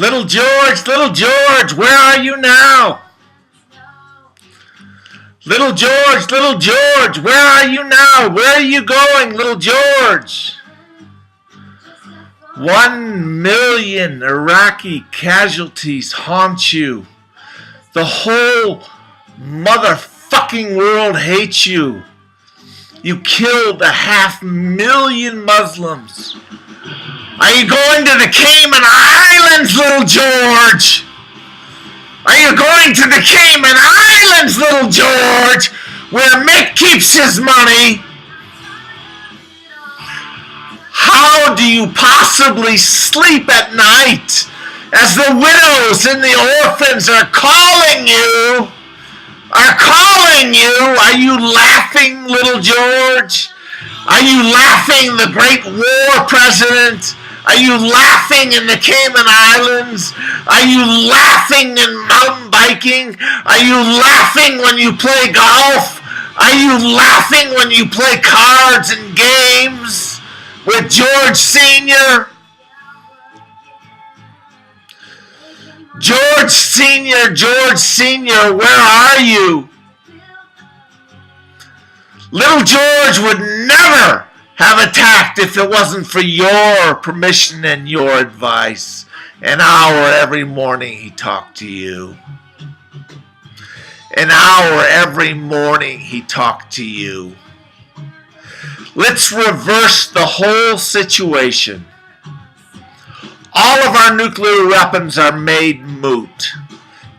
Little George, where are you now? Little George, where are you now? Where are you going, little George? 1 million Iraqi casualties haunt you. The whole motherfucking world hates you. You killed 500,000 Muslims. Are you going to the Cayman Islands, little George? Are you going to the Cayman Islands, little George, where Mick keeps his money? How do you possibly sleep at night as the widows and the orphans are calling you? Are you laughing, little George? Are you laughing, the great war president? Are you laughing in the Cayman Islands? Are you laughing in mountain biking? Are you laughing when you play golf? Are you laughing when you play cards and games with George Sr.? George Sr., where are you? Little George would never have attacked if it wasn't for your permission and your advice. An hour every morning he talked to you. An hour every morning he talked to you. Let's reverse the whole situation. All of our nuclear weapons are made moot.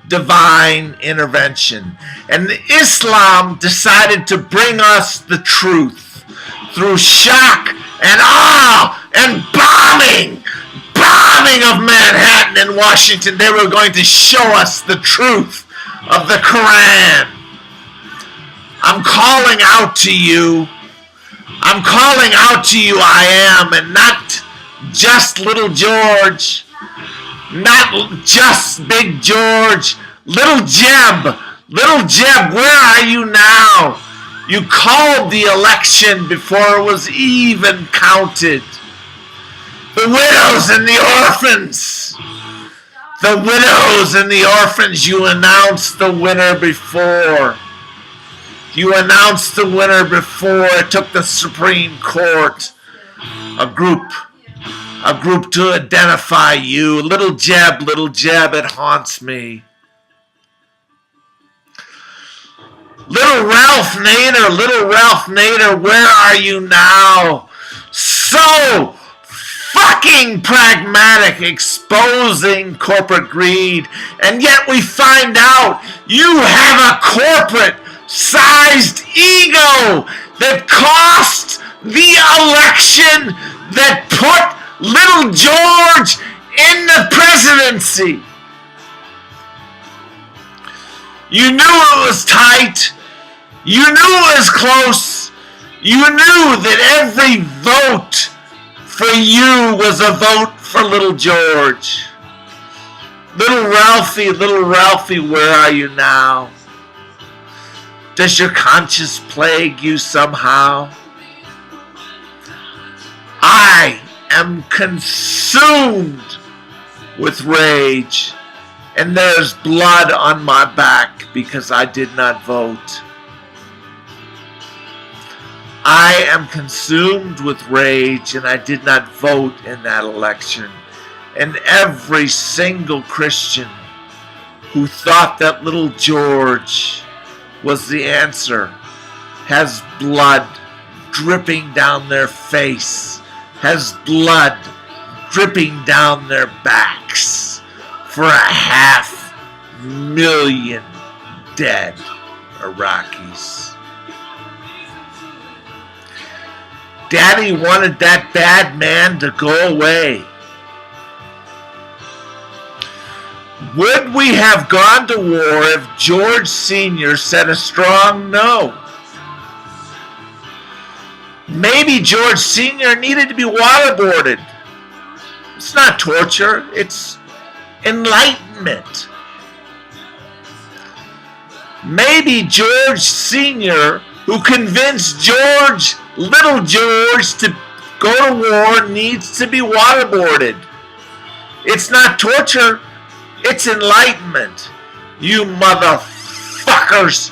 Divine intervention. And Islam decided to bring us the truth through shock and awe and bombing of Manhattan and Washington. They were going to show us the truth of the Quran. I'm calling out to you. I am, and not just little George, not just big George, little Jeb, where are you now? You called the election before it was even counted. The widows and the orphans, you announced the winner before. It took the Supreme Court, a group to identify you. Little Jeb, it haunts me. Little Ralph Nader, where are you now? So fucking pragmatic, exposing corporate greed, and yet we find out you have a corporate-sized ego that cost the election, that put little George in the presidency. You knew it was tight. You knew it was close. You knew that every vote for you was a vote for little George. Little Ralphie, where are you now? Does your conscience plague you somehow? I am consumed with rage, and there's blood on my back because I did not vote. I am consumed with rage, and I did not vote in that election. And every single Christian who thought that little George was the answer has blood dripping down their face, has blood dripping down their backs for 500,000 dead Iraqis. Daddy wanted that bad man to go away. Would we have gone to war if George Sr. said a strong no? Maybe George Sr. needed to be waterboarded. It's not torture, it's enlightenment. Maybe George Sr., who convinced little George to go to war, needs to be waterboarded. It's not torture. It's enlightenment. You motherfuckers.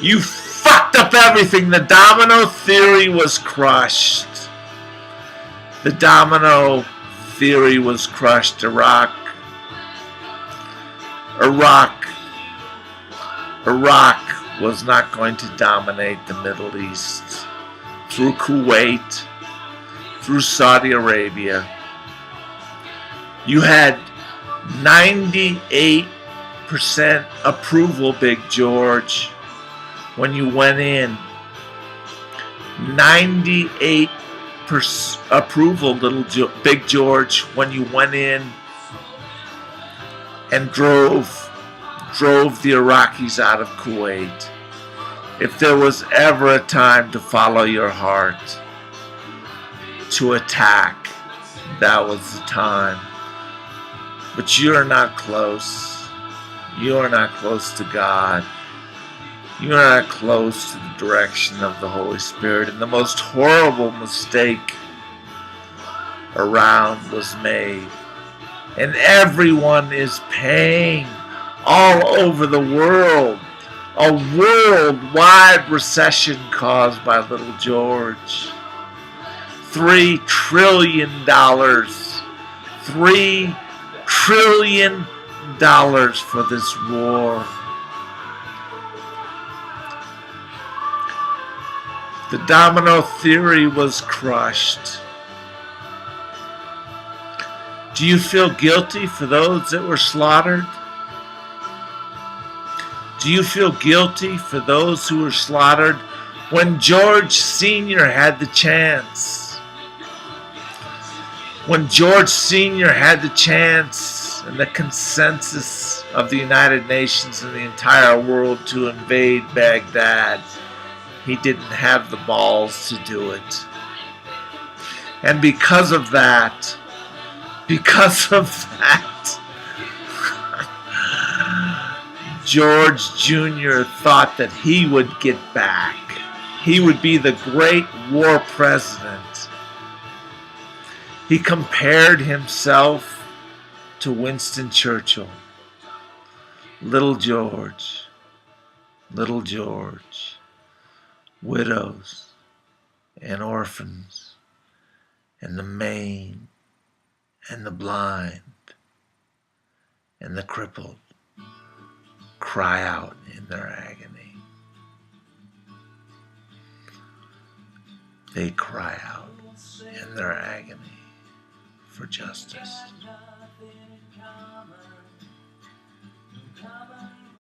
You fucked up everything. The domino theory was crushed. The domino theory was crushed. Iraq was not going to dominate the Middle East. Through Kuwait, through Saudi Arabia, you had 98% approval, Big George, when you went in. 98% approval, Big George, when you went in and drove the Iraqis out of Kuwait. If there was ever a time to follow your heart, to attack, that was the time. But you're not close. You're not close to God. You're not close to the direction of the Holy Spirit. And the most horrible mistake around was made. And everyone is paying all over the world. A worldwide recession caused by Little George. $3 trillion. $3 trillion for this war. The domino theory was crushed. Do you feel guilty for those that were slaughtered? Do you feel guilty for those who were slaughtered when George Sr. had the chance? When George Sr. had the chance and the consensus of the United Nations and the entire world to invade Baghdad, he didn't have the balls to do it. And because of that, George Jr. thought that he would get back. He would be the great war president. He compared himself to Winston Churchill. Little George, widows and orphans, and the maimed, and the blind, and the crippled cry out in their agony. They cry out in their agony for justice.